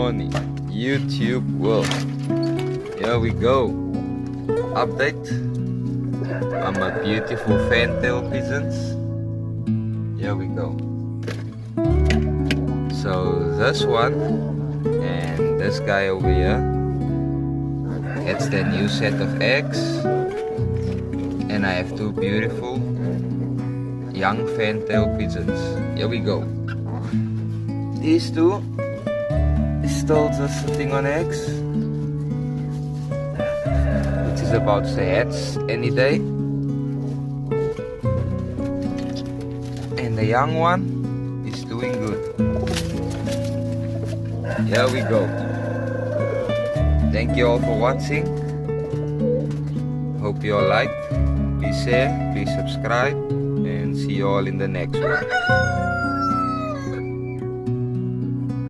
morning, YouTube world. Here we go. Update on my beautiful fantail pigeons. Here we go. So this one and this guy over here, it's the new set of eggs. And I have two beautiful young fantail pigeons. Here we go. These two is still just sitting on eggs, which is about to hatch any day. And the young one is doing good. Here we go. Thank you all for watching. Hope you all liked. Please share, please subscribe, and see you all in the next one.